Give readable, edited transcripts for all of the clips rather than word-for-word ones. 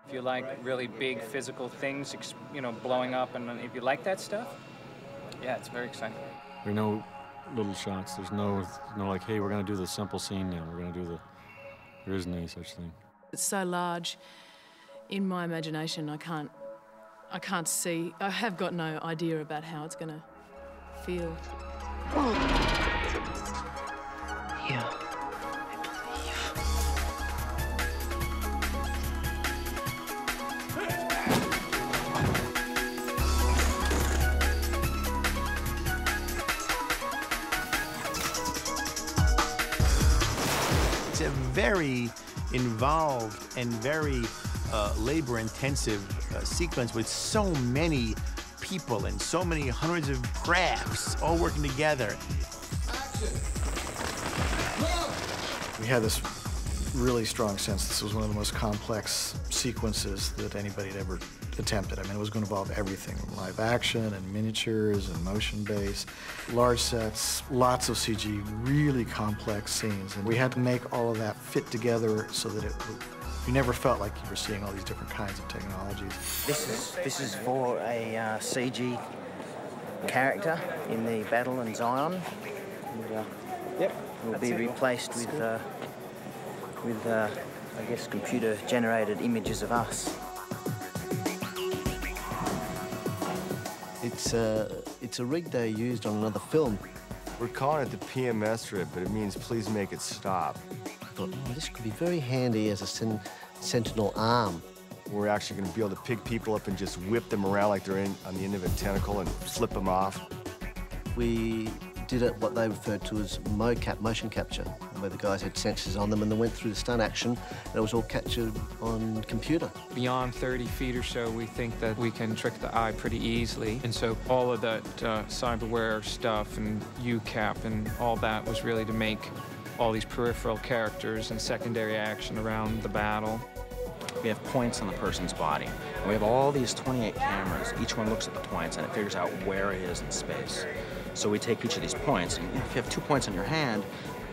If you like really big physical things, you know, blowing up, and if you like that stuff, yeah, it's very exciting. There are no little shots. There's no like, hey, we're going to do the simple scene now. We're going to do the... There isn't any such thing. It's so large. In my imagination, I can't see. I have got no idea about how it's going to feel. Yeah. It's a very involved and very labor-intensive sequence with so many people and so many hundreds of crafts all working together. We had this really strong sense this was one of the most complex sequences that anybody had ever attempted. I mean, it was going to involve everything, live action and miniatures and motion-based, large sets, lots of CG, really complex scenes. And we had to make all of that fit together so that you never felt like you were seeing all these different kinds of technologies. This is for a CG character in the battle in Zion. And, Yep. Will be replaced with I guess, computer-generated images of us. It's a rig they used on another film. We're calling it the PMS strip, but it means please make it stop. I thought, oh, this could be very handy as a sentinel arm. We're actually going to be able to pick people up and just whip them around like they're on the end of a tentacle and flip them off. We did it what they referred to as mocap, motion capture, where the guys had sensors on them and they went through the stunt action and it was all captured on computer. Beyond 30 feet or so, we think that we can trick the eye pretty easily. And so all of that cyberware stuff and UCAP and all that was really to make all these peripheral characters and secondary action around the battle. We have points on the person's body. And we have all these 28 cameras. Each one looks at the points and it figures out where it is in space. So we take each of these points, and if you have 2 points on your hand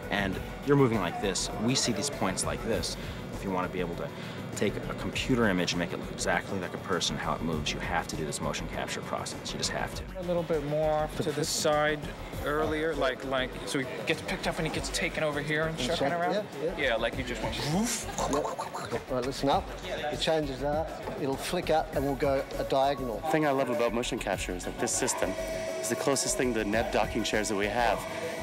and you're moving like this, we see these points like this. If you want to be able to take a computer image and make it look exactly like a person, how it moves, you have to do this motion capture process. You just have to. A little bit more to the side earlier, like so he gets picked up and he gets taken over here and shucking around? Yeah, like you just went woof. Right, listen up. It changes that. It'll flick up and we'll go a diagonal. The thing I love about motion capture is that this system is the closest thing to Neb docking chairs that we have.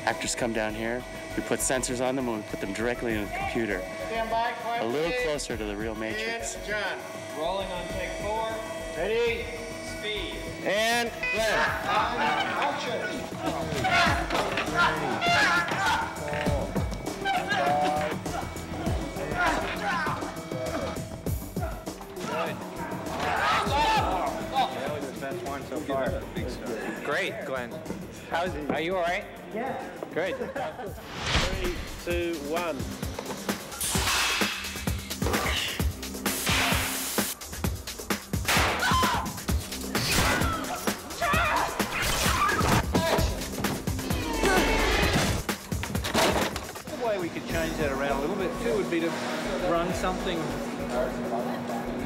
Actors come down here, we put sensors on them, and we put them directly in the computer. Stand by, quiet, a little closer to the real Matrix. And John, rolling on take 4. Ready, speed. And Glenn. Action. Best one so far. Great, Glenn. Are you all right? Yeah. Good. 3, 2, 1. The way we could change that around a little bit too would be to run something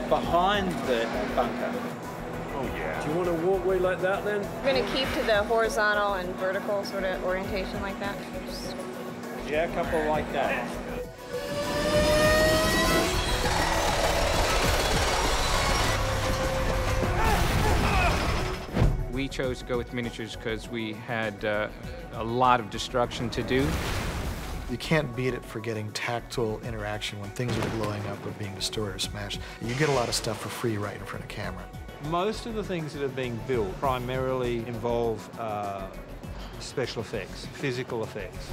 behind the bunker. Oh, yeah. Do you want a walkway like that, then? We're going to keep to the horizontal and vertical sort of orientation like that. Yeah, a couple like that. We chose to go with miniatures because we had a lot of destruction to do. You can't beat it for getting tactile interaction when things are blowing up or being destroyed or smashed. You get a lot of stuff for free right in front of camera. Most of the things that are being built primarily involve special effects, physical effects.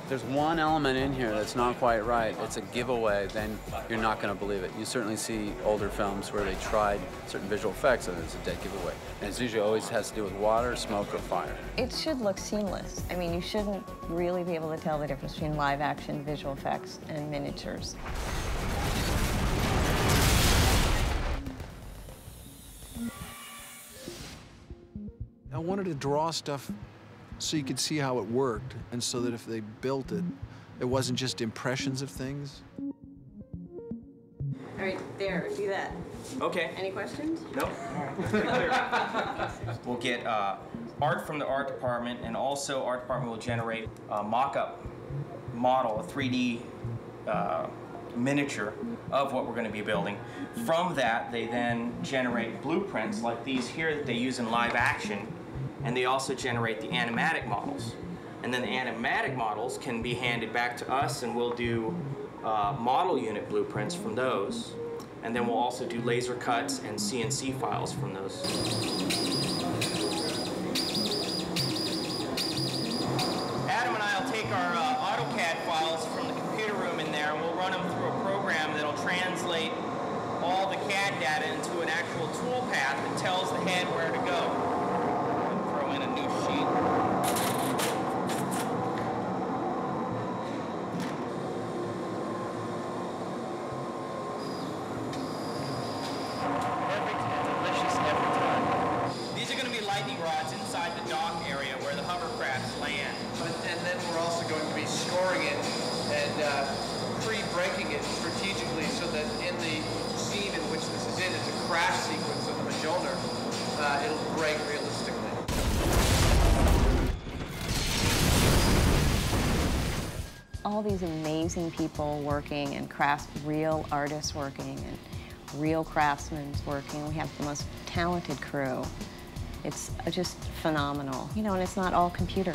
There's one element in here that's not quite right. It's a giveaway, then you're not going to believe it. You certainly see older films where they tried certain visual effects and it's a dead giveaway. And it usually always has to do with water, smoke, or fire. It should look seamless. I mean, you shouldn't really be able to tell the difference between live action, visual effects, and miniatures. I wanted to draw stuff so you could see how it worked, and so that if they built it, it wasn't just impressions of things. right, there, do that. Okay. Any questions? No. We'll get art from the art department, and also art department will generate a mock-up model, a 3D miniature of what we're going to be building. From that, they then generate blueprints like these here that they use in live action, and they also generate the animatic models. And then the animatic models can be handed back to us, and we'll do model unit blueprints from those. And then we'll also do laser cuts and CNC files from those. Adam and I will take our AutoCAD files from the computer room in there, and we'll run them through a program that'll translate all the CAD data into an actual tool path that tells the head where to go. And throw in a new sheet. And then we're also going to be storing it and pre-breaking it strategically so that in the scene in which this is in, it's a crash sequence of the Mjolnir, it'll break realistically. All these amazing people working and real artists working and real craftsmen working. We have the most talented crew. It's just phenomenal. You know, and it's not all computer.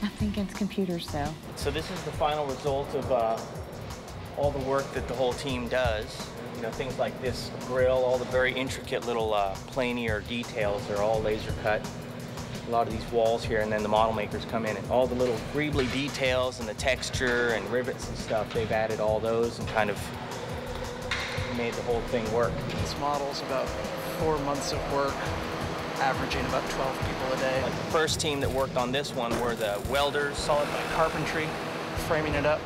Nothing against computers, though. So this is the final result of all the work that the whole team does. You know, things like this grill, all the very intricate little planar details are all laser cut. A lot of these walls here, and then the model makers come in and all the little greebly details and the texture and rivets and stuff, they've added all those and kind of made the whole thing work. This model's about 4 months of work, averaging about 12 people a day. Like the first team that worked on this one were the welders. Solid carpentry, framing it up.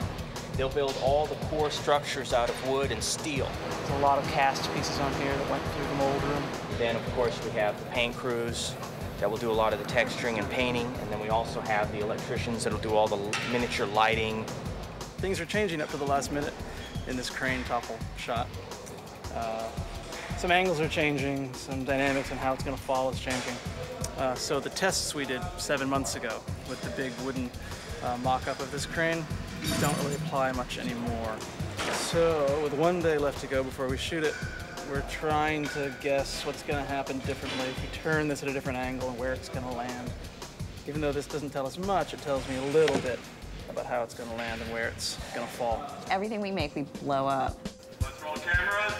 They'll build all the core structures out of wood and steel. There's a lot of cast pieces on here that went through the mold room. Then, of course, we have the paint crews that will do a lot of the texturing and painting, and then we also have the electricians that'll do all the miniature lighting. Things are changing up to the last minute in this crane topple shot. Some angles are changing, some dynamics and how it's going to fall is changing. So the tests we did 7 months ago with the big wooden mock-up of this crane don't really apply much anymore. So with 1 day left to go before we shoot it, we're trying to guess what's going to happen differently if we turn this at a different angle and where it's going to land. Even though this doesn't tell us much, it tells me a little bit about how it's going to land and where it's going to fall. Everything we make, we blow up. Let's roll cameras.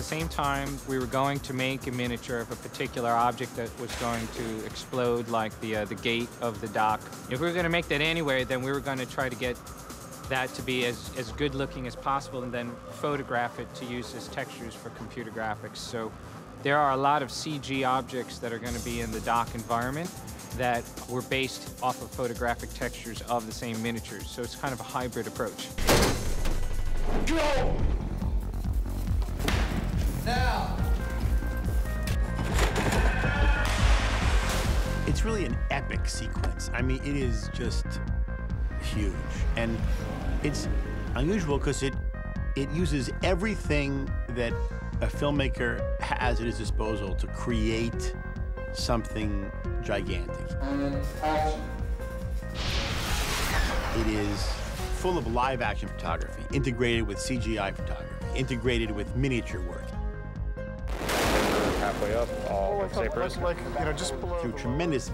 Same time, we were going to make a miniature of a particular object that was going to explode, like the gate of the dock. If we were going to make that anyway, then we were going to try to get that to be as good looking as possible and then photograph it to use as textures for computer graphics. So there are a lot of CG objects that are going to be in the dock environment that were based off of photographic textures of the same miniatures. So it's kind of a hybrid approach. Go! Now! It's really an epic sequence. I mean, it is just huge. And it's unusual because it uses everything that a filmmaker has at his disposal to create something gigantic. It is full of live action photography, integrated with CGI photography, integrated with miniature work. Halfway up, all sabers. Like, you know, just below. Through tremendous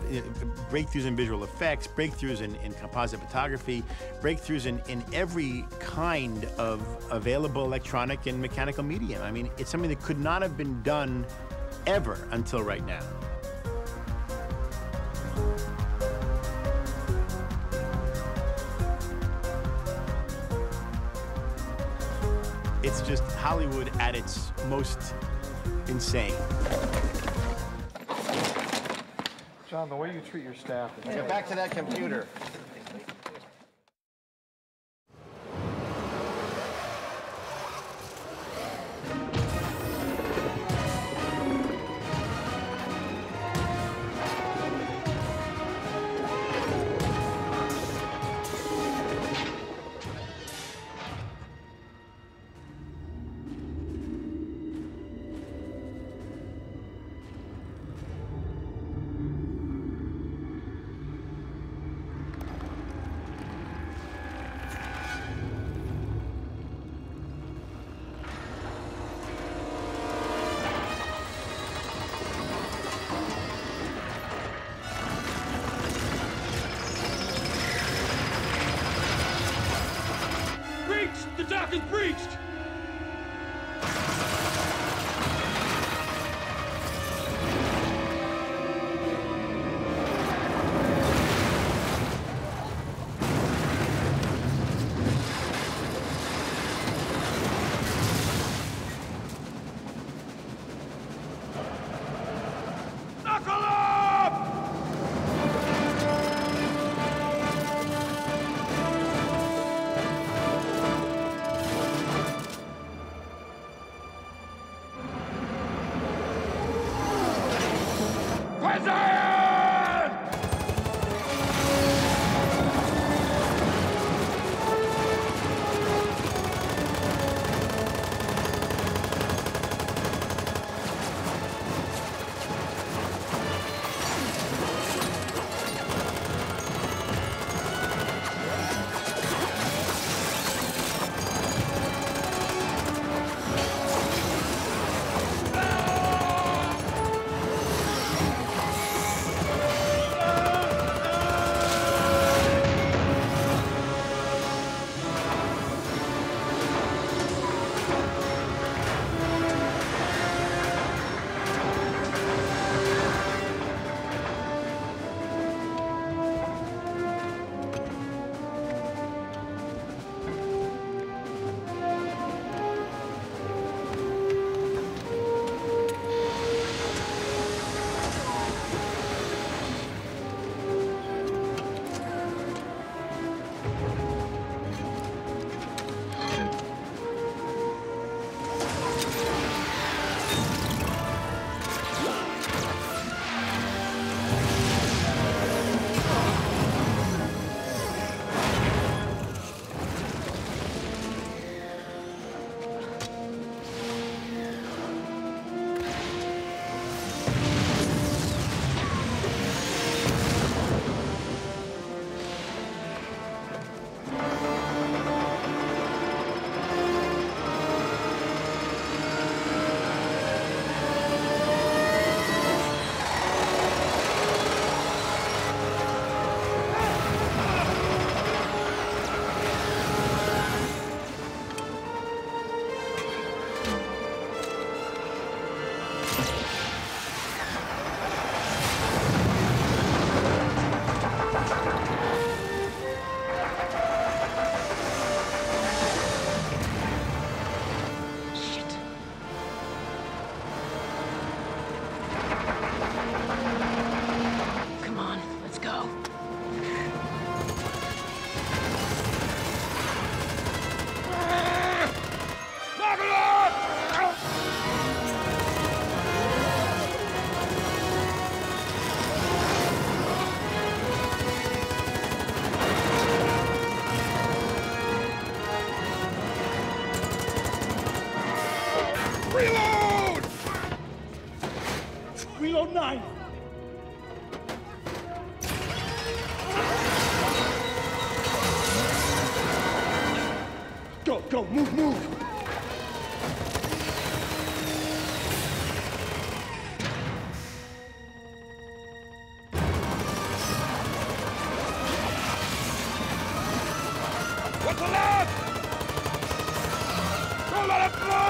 breakthroughs in visual effects, breakthroughs in composite photography, breakthroughs in every kind of available electronic and mechanical medium. I mean, it's something that could not have been done ever until right now. It's just Hollywood at its most insane. John, the way you treat your staff. Get back to that computer. breached! Reload! Reload 9! Go, go, move, move! What's the left? Don't let it blow!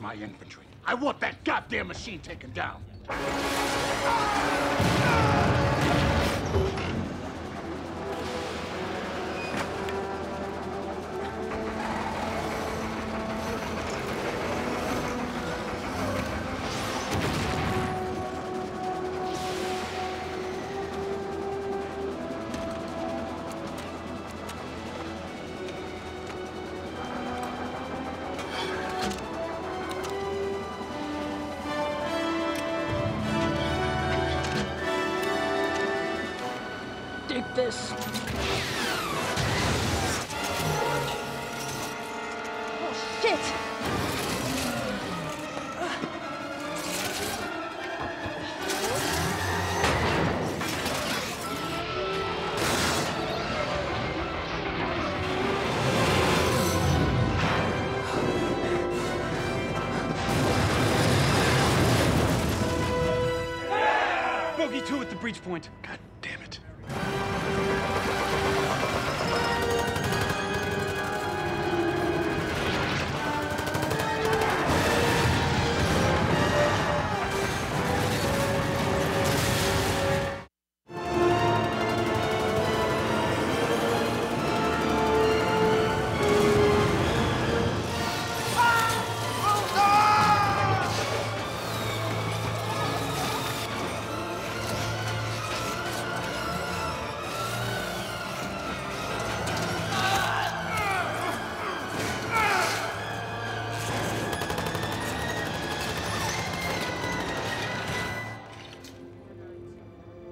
My infantry. I want that goddamn machine taken down. this. Oh, shit! Bogey 2 at the breach point. God damn it.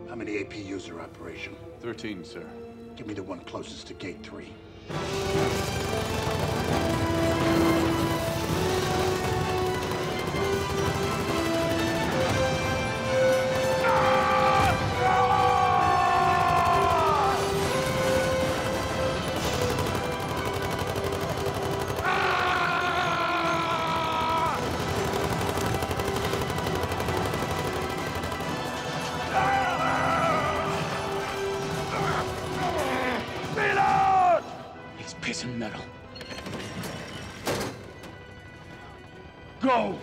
How many APUs are operational? 13, sir. Give me the one closest to gate 3. He's pissing metal. Go!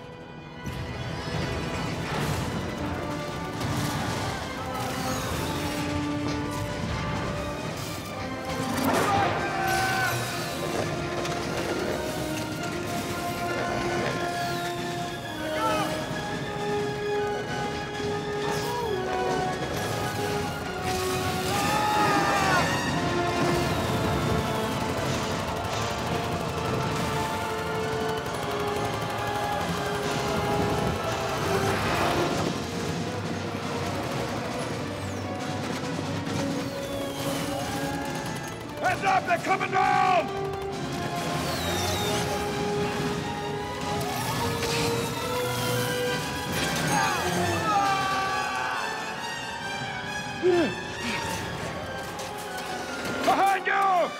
Heads up, they're coming down! Behind you!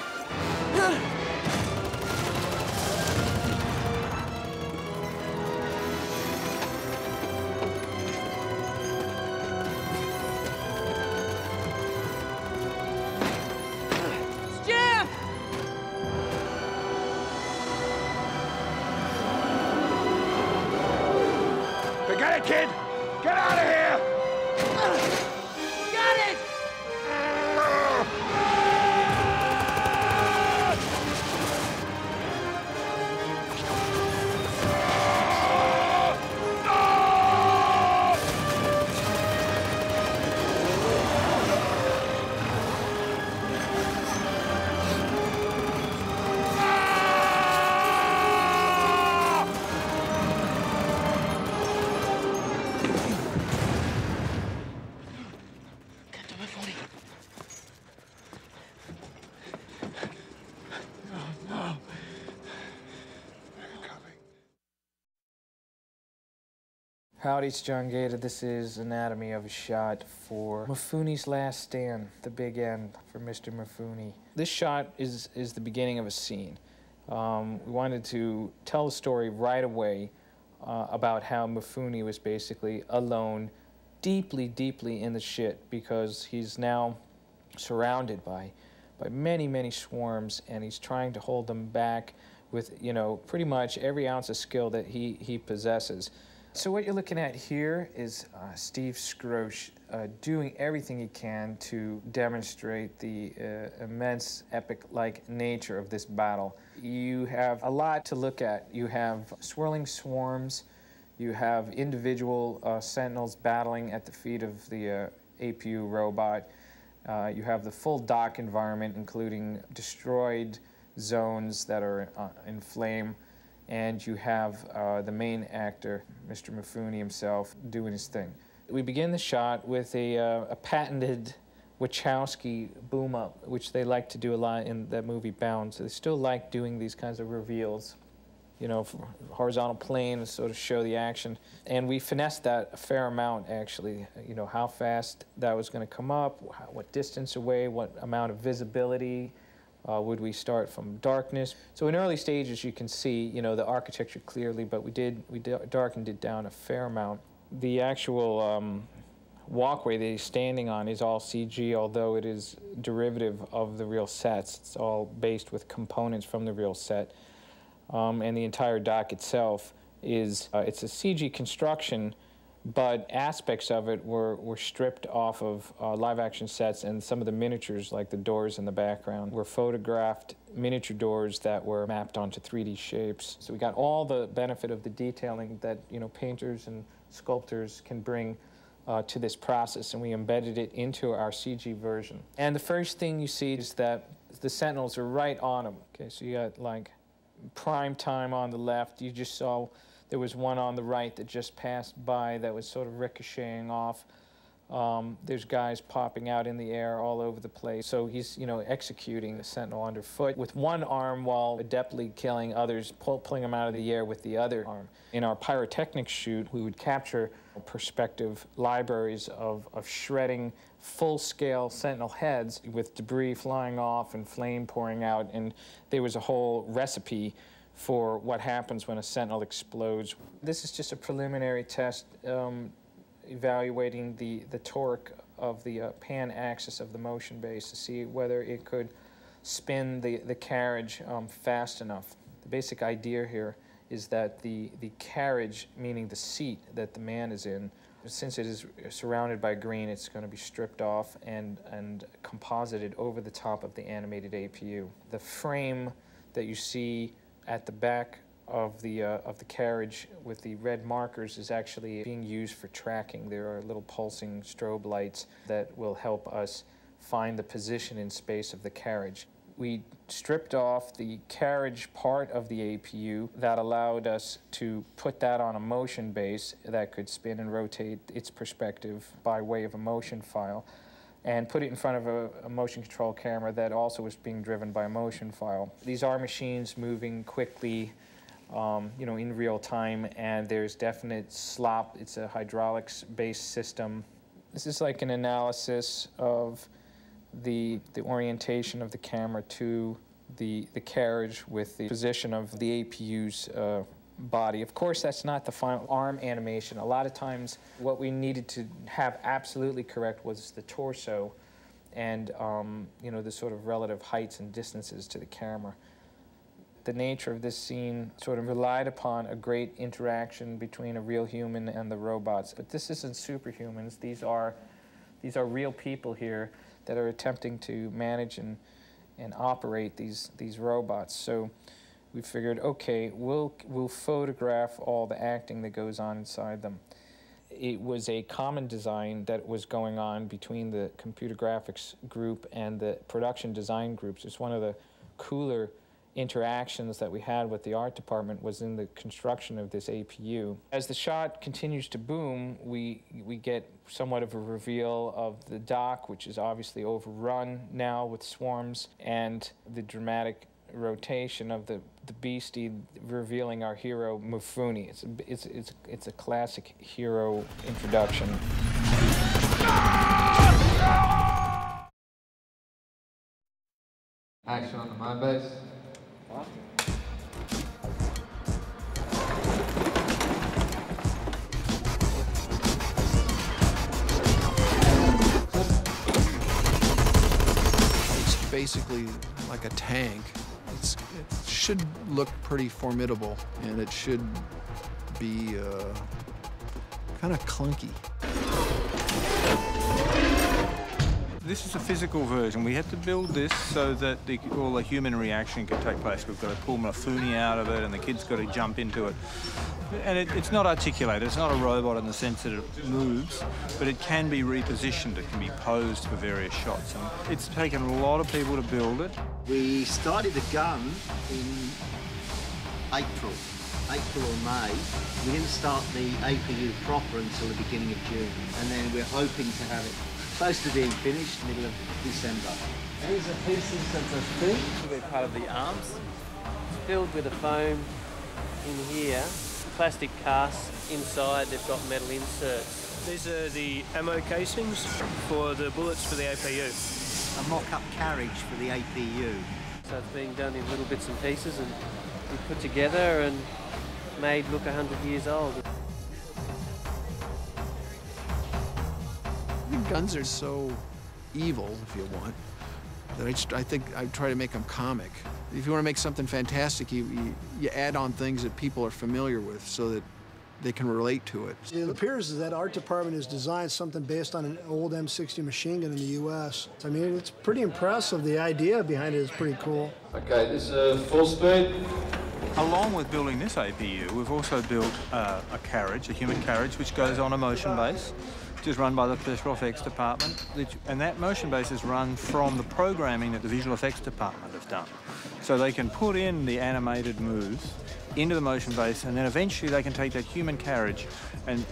Jim! Forget it, kid! Get out of here! Got it! Howdy, it's John Gator. This is Anatomy of a Shot for Mifune's Last Stand, the big end for Mr. Mifune. This shot is the beginning of a scene. We wanted to tell the story right away about how Mifune was basically alone, deeply, deeply in the shit, because he's now surrounded by many, many swarms, and he's trying to hold them back with, you know, pretty much every ounce of skill that he possesses. So what you're looking at here is Steve Skroce doing everything he can to demonstrate the immense epic-like nature of this battle. You have a lot to look at. You have swirling swarms, you have individual sentinels battling at the feet of the APU robot. You have the full dock environment, including destroyed zones that are in flame. And you have the main actor, Mr. Mifune himself, doing his thing. We begin the shot with a patented Wachowski boom up, which they like to do a lot in that movie Bound. So they still like doing these kinds of reveals, you know, horizontal plane, sort of show the action. And we finessed that a fair amount, actually. You know, how fast that was going to come up, what distance away, what amount of visibility. Would we start from darkness? So in early stages, you can see, you know, the architecture clearly, but we darkened it down a fair amount. The actual walkway that he's standing on is all CG, although it is derivative of the real sets. It's all based with components from the real set. And the entire dock itself is, it's a CG construction, but aspects of it were stripped off of live-action sets, and some of the miniatures, like the doors in the background, were photographed miniature doors that were mapped onto 3D shapes. So we got all the benefit of the detailing that, you know, painters and sculptors can bring to this process, and we embedded it into our CG version. And the first thing you see is that the Sentinels are right on them. Okay, so you got like prime time on the left. You just saw there was one on the right that just passed by that was sort of ricocheting off. There's guys popping out in the air all over the place. So he's, you know, executing the Sentinel underfoot with one arm while adeptly killing others, pulling them out of the air with the other arm. In our pyrotechnics shoot, we would capture perspective libraries of shredding full-scale Sentinel heads with debris flying off and flame pouring out, and there was a whole recipe for what happens when a Sentinel explodes. This is just a preliminary test evaluating the torque of the pan axis of the motion base to see whether it could spin the carriage fast enough. The basic idea here is that the carriage, meaning the seat that the man is in, since it is surrounded by green, it's going to be stripped off and composited over the top of the animated APU. The frame that you see at the back of the carriage with the red markers is actually being used for tracking. There are little pulsing strobe lights that will help us find the position in space of the carriage. We stripped off the carriage part of the APU that allowed us to put that on a motion base that could spin and rotate its perspective by way of a motion file, and put it in front of a motion control camera that also was being driven by a motion file. These are machines moving quickly, you know, in real time, and there's definite slop. It's a hydraulics-based system. This is like an analysis of the orientation of the camera to the carriage with the position of the APU's body. Of course, that's not the final arm animation. A lot of times what we needed to have absolutely correct was the torso and you know, the sort of relative heights and distances to the camera. The nature of this scene sort of relied upon a great interaction between a real human and the robots. But this isn't superhumans. These are real people here that are attempting to manage and operate these robots. So we figured, okay, we'll photograph all the acting that goes on inside them. It was a common design that was going on between the computer graphics group and the production design groups. It's one of the cooler interactions that we had with the art department was in the construction of this APU. As the shot continues to boom, we get somewhat of a reveal of the dock, which is obviously overrun now with swarms, and the dramatic rotation of the beastie revealing our hero Mifune. It's a classic hero introduction. Action on the mind base. It's basically like a tank. It should look pretty formidable, and it should be kind of clunky. This is a physical version. We had to build this so that all the human reaction could take place. We've got to pull Mifune out of it, and the kid's got to jump into it. And it's not articulated. It's not a robot in the sense that it moves, but it can be repositioned. It can be posed for various shots. And it's taken a lot of people to build it. We started the gun in April or May. We didn't start the APU proper until the beginning of June, and then we're hoping to have it Supposed to be finished middle of December. These are pieces of the feet. They're part of the arms. It's filled with a foam in here. Plastic casts inside, they've got metal inserts. These are the ammo casings for the bullets for the APU. A mock-up carriage for the APU. So it's being done in little bits and pieces and put together and made look 100 years old. The guns are so evil, if you want, that I think I try to make them comic. If you want to make something fantastic, you add on things that people are familiar with so that they can relate to it. It appears that art department has designed something based on an old M60 machine gun in the U.S. I mean, it's pretty impressive. The idea behind it is pretty cool. Okay, this is full speed. Along with building this APU, we've also built a carriage, a human carriage, which goes on a motion base, which is run by the special effects department. And that motion base is run from the programming that the visual effects department have done. So they can put in the animated moves into the motion base, and then eventually they can take that human carriage and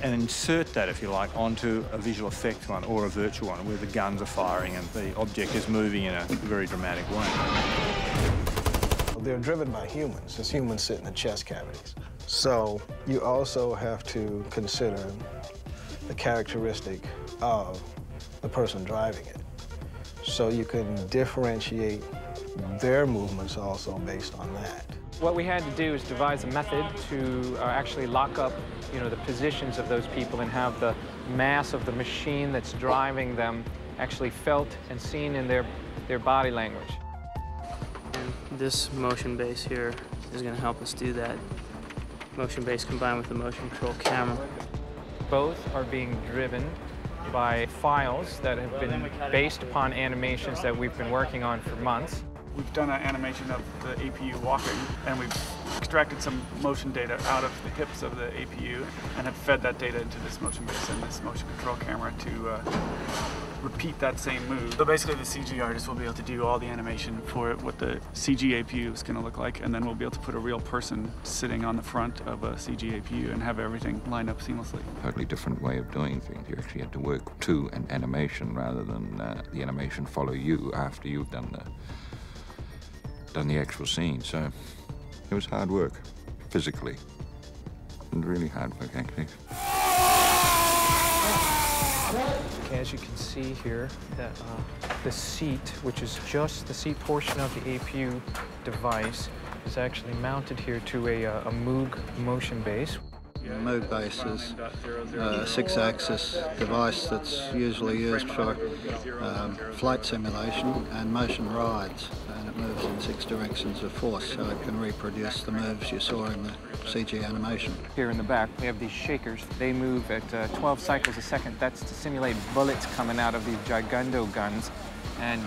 insert that, if you like, onto a visual effect one or a virtual one where the guns are firing and the object is moving in a very dramatic way. They're driven by humans, as humans sit in the chest cavities. So you also have to consider the characteristic of the person driving it. So you can differentiate their movements also based on that. What we had to do is devise a method to actually lock up, the positions of those people and have the mass of the machine that's driving them actually felt and seen in their body language. And this motion base here is going to help us do that. Motion base combined with the motion control camera. Both are being driven by files that have been based upon animations that we've been working on for months. We've done an animation of the APU walking, and we've extracted some motion data out of the hips of the APU and have fed that data into this motion base and this motion control camera to repeat that same move. So basically the CG artist will be able to do all the animation for what the CG APU is going to look like, and then we'll be able to put a real person sitting on the front of a CG APU and have everything lined up seamlessly. Totally different way of doing things. You actually had to work to an animation rather than the animation follow you after you've done the actual scene. So it was hard work, physically, and really hard work, actually. As you can see here, that the seat, which is just the seat portion of the APU device, is actually mounted here to a Moog motion base. Moog base is a 6-axis device that's usually used for flight simulation and motion rides, and it moves in 6 directions of force, so it can reproduce the moves you saw in the CG animation. Here in the back, we have these shakers. They move at 12 cycles a second. That's to simulate bullets coming out of these Gigundo guns, and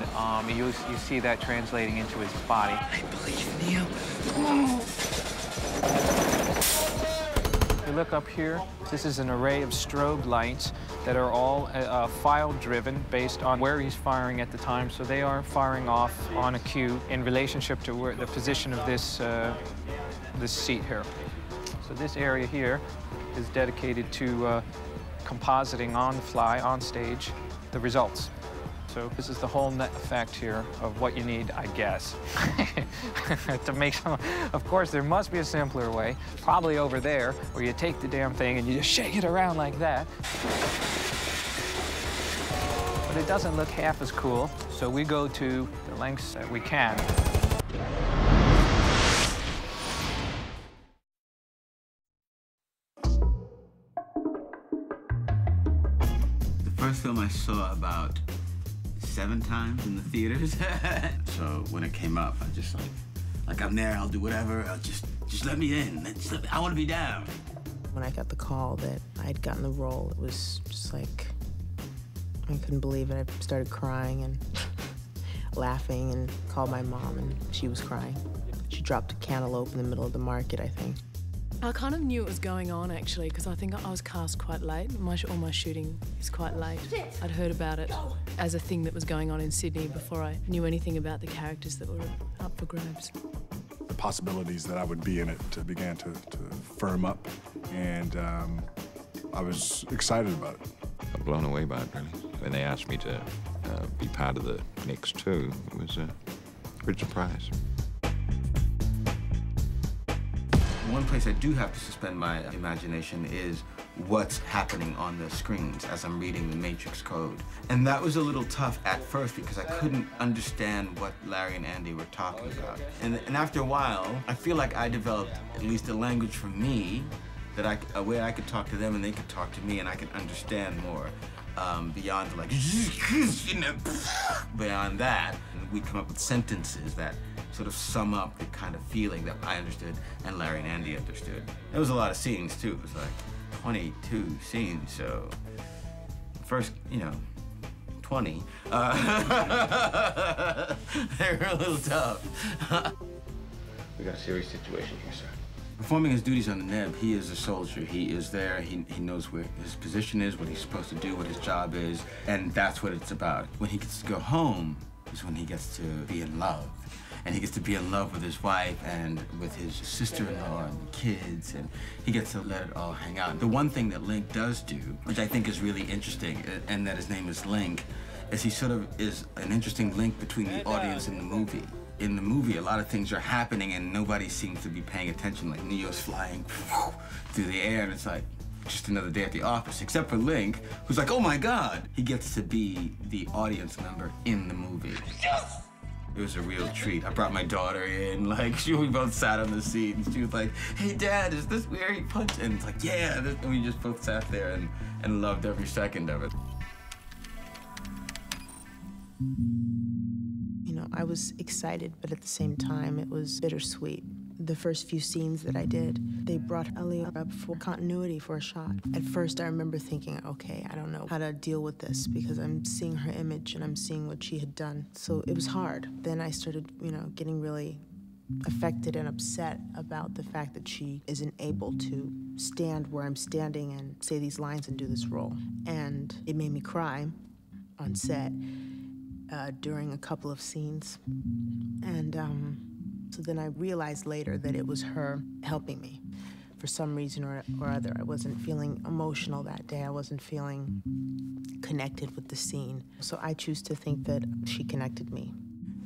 you see that translating into his body. I believe in you. You look up here, this is an array of strobe lights that are all file-driven based on where he's firing at the time. So they are firing off on a cue in relationship to where the position of this seat here. So this area here is dedicated to compositing on the fly, on stage, the results. So this is the whole net effect here of what you need, I guess, to make some. Of course, there must be a simpler way, probably over there, where you take the damn thing and you just shake it around like that. But it doesn't look half as cool, so we go to the lengths that we can. The first film I saw about 7 times in the theaters. So when it came up, I just like I'm there, I'll do whatever, just let me in. I want to be down. When I got the call that I'd gotten the role, it was just like, I couldn't believe it. I started crying and laughing and called my mom, and she was crying. She dropped a cantaloupe in the middle of the market, I think. I kind of knew it was going on, actually, because I think I was cast quite late. All my shooting is quite late. I'd heard about it as a thing that was going on in Sydney before I knew anything about the characters that were up for grabs. The possibilities that I would be in it began to firm up, and I was excited about it. I'm blown away by it, really. when they asked me to be part of the next two, it was a great surprise. One place I do have to suspend my imagination is what's happening on the screens as I'm reading the Matrix code. And that was a little tough at first because I couldn't understand what Larry and Andy were talking about. And after a while, I feel like I developed at least a language for me, that a way I could talk to them and they could talk to me and I could understand more. Beyond like, beyond that, and we come up with sentences that sort of sum up the kind of feeling that I understood and Larry and Andy understood. There was a lot of scenes too. It was like 22 scenes, so first, 20, they were a little tough. We got a serious situation here, sir. Performing his duties on the Neb, he is a soldier. He is there, he knows where his position is, what he's supposed to do, what his job is, and that's what it's about. When he gets to go home is when he gets to be in love. And he gets to be in love with his wife and with his sister-in-law and the kids, and he gets to let it all hang out. The one thing that Link does do, which I think is really interesting, and that his name is Link, is he sort of is an interesting link between the audience and the movie. In the movie, a lot of things are happening and nobody seems to be paying attention, like Neo's flying through the air, and it's like just another day at the office, except for Link, who's like, oh my God! He gets to be the audience member in the movie. Yes! It was a real treat. I brought my daughter in, like, we both sat on the seat, and she was like, hey, Dad, is this where he punched? And it's like, yeah, and we just both sat there and loved every second of it. I was excited, but at the same time, it was bittersweet. The first few scenes that I did, they brought Aaliyah up for continuity for a shot. At first, I remember thinking, okay, I don't know how to deal with this because I'm seeing her image and I'm seeing what she had done. So it was hard. Then I started, getting really affected and upset about the fact that she isn't able to stand where I'm standing and say these lines and do this role. And it made me cry on set during a couple of scenes. And so then I realized later that it was her helping me. For some reason or other, I wasn't feeling emotional that day. I wasn't feeling connected with the scene. So I choose to think that she connected me.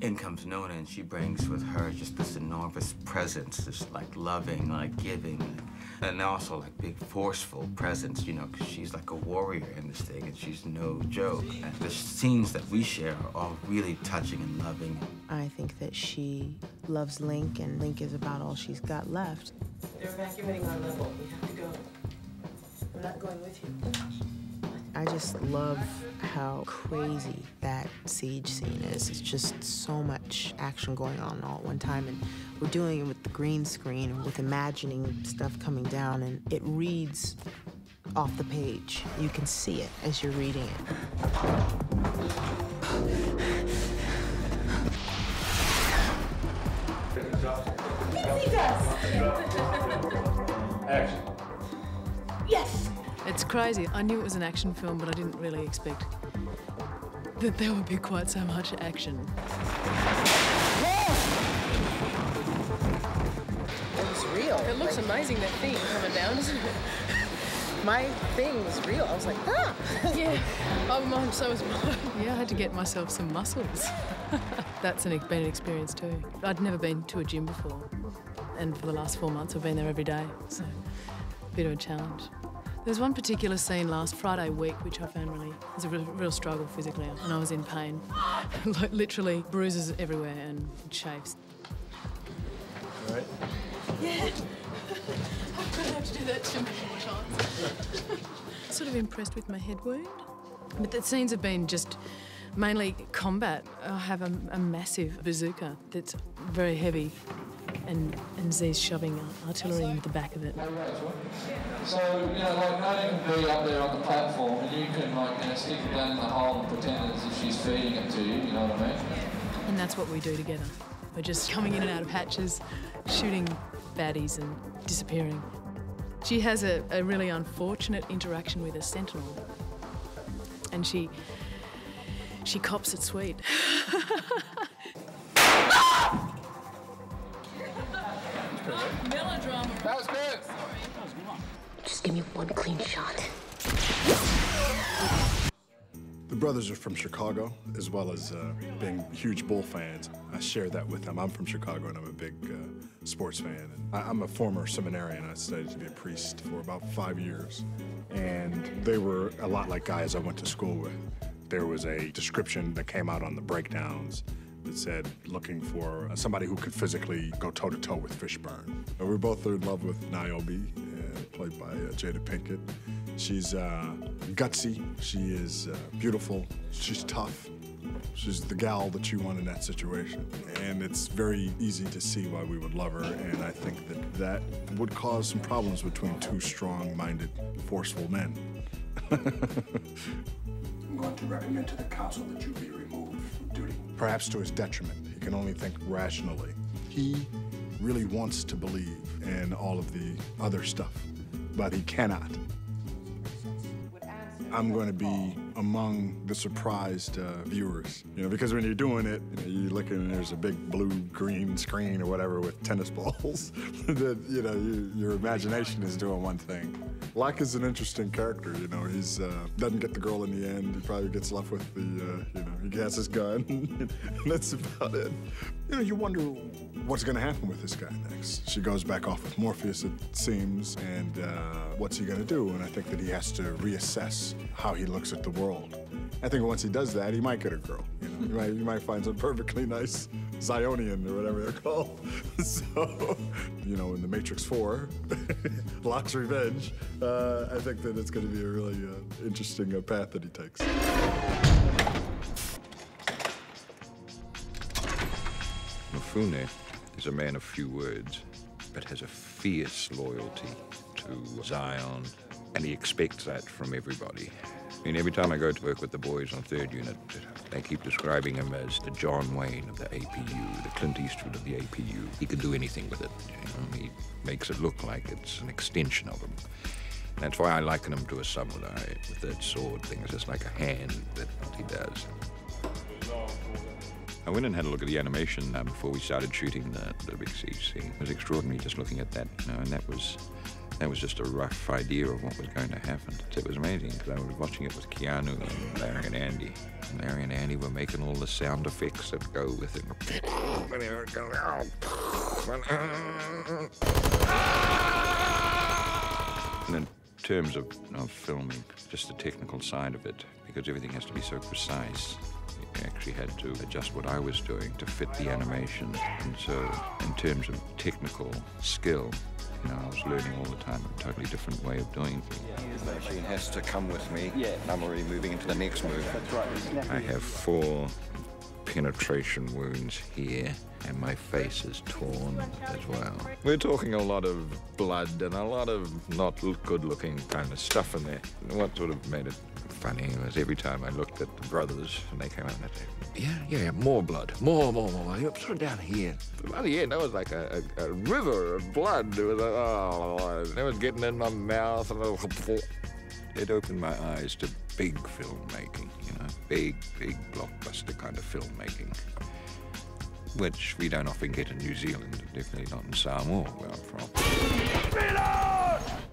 In comes Nona, and she brings with her just this enormous presence, this like loving, like giving, and also like big forceful presence, because she's like a warrior in this thing, and she's no joke. And the scenes that we share are all really touching and loving. I think that she loves Link, and Link is about all she's got left. They're evacuating our level. We have to go. I'm not going with you. I just love how crazy that siege scene is. It's just so much action going on all at one time, and we're doing it with the green screen and with imagining stuff coming down, and it reads off the page. You can see it as you're reading it. Action. Yes! It's crazy. I knew it was an action film, but I didn't really expect that there would be quite so much action. It was real. It looks amazing, that thing coming down, doesn't it? My thing was real. I was like, ah! Yeah. Oh, mine, so was mine. Yeah, I had to get myself some muscles. That's been an experience too. I'd never been to a gym before, and for the last 4 months I've been there every day, so a bit of a challenge. There's one particular scene last Friday week which I found was a real struggle physically, and I was in pain. Like literally bruises everywhere and chafes. All right. Yeah. I'm going to have to do that too many more times. Sort of impressed with my head wound. But the scenes have been just mainly combat. I have a massive bazooka that's very heavy, and Z's shoving artillery into the back of it. So, Nona can be up there on the platform and you can, stick it down in the hole and pretend as if she's feeding it to you, you know what I mean? And that's what we do together. We're just coming in and out of hatches, shooting baddies and disappearing. She has a really unfortunate interaction with a sentinel, and she cops it sweet. Melodrama. That was good. Just give me one clean shot. The brothers are from Chicago, as well as being huge Bull fans. I share that with them. I'm from Chicago, and I'm a big sports fan. And I'm a former seminarian. I studied to be a priest for about 5 years. And they were a lot like guys I went to school with. There was a description that came out on the breakdowns that said, looking for somebody who could physically go toe-to-toe with Fishburne. We both are in love with Niobe, played by Jada Pinkett. She's gutsy, she is beautiful, she's tough. She's the gal that you want in that situation. And it's very easy to see why we would love her, and I think that would cause some problems between two strong-minded, forceful men. I'm going to recommend to the council that you be removed from duty. Perhaps to his detriment. He can only think rationally. He really wants to believe in all of the other stuff, but he cannot. I'm going to be among the surprised viewers, because when you're doing it, you look and there's a big blue-green screen or whatever with tennis balls. That your imagination is doing one thing. Locke is an interesting character, He's doesn't get the girl in the end. He probably gets left with the, he has his gun, and that's about it. You wonder what's going to happen with this guy next. She goes back off with Morpheus, it seems, and what's he going to do? And I think that he has to reassess how he looks at the world. I think once he does that, he might get a girl. You might find some perfectly nice Zionian or whatever they're called. So, in The Matrix 4, Locke's Revenge, I think that it's going to be a really interesting path that he takes. Mifune is a man of few words, but has a fierce loyalty to Zion, and he expects that from everybody. Every time I go to work with the boys on 3rd Unit, they keep describing him as the John Wayne of the APU, the Clint Eastwood of the APU. He can do anything with it. He makes it look like it's an extension of him. And that's why I liken him to a samurai with that sword thing. It's just like a hand that he does. I went and had a look at the animation before we started shooting the big siege scene. It was extraordinary just looking at that, and that was just a rough idea of what was going to happen. It was amazing, because I was watching it with Keanu and Larry and Andy. And Larry and Andy were making all the sound effects that go with it. And in terms of filming, just the technical side of it, because everything has to be so precise, I actually had to adjust what I was doing to fit the animation. And so, in terms of technical skill, I was learning all the time a totally different way of doing things. The machine has to come with me. Yeah. I'm already moving into the next move. That's right. I have 4 penetration wounds here, and my face is torn as well. We're talking a lot of blood and a lot of not good-looking kind of stuff in there. What sort of made it funny was every time I looked at the brothers and they came out and they said, yeah, more blood, more. You're sort of down here. By the end, that was like a river of blood. It was it was getting in my mouth. And it opened my eyes to big filmmaking, big blockbuster kind of filmmaking, which we don't often get in New Zealand, definitely not in Samoa, where I'm from.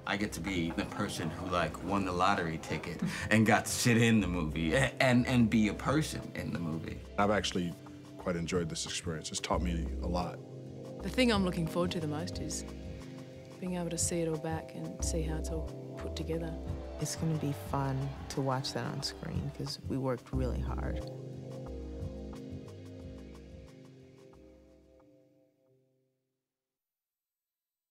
I get to be the person who won the lottery ticket and got to sit in the movie and be a person in the movie. I've actually quite enjoyed this experience. It's taught me a lot. The thing I'm looking forward to the most is being able to see it all back and see how it's all put together. It's going to be fun to watch that on screen because we worked really hard.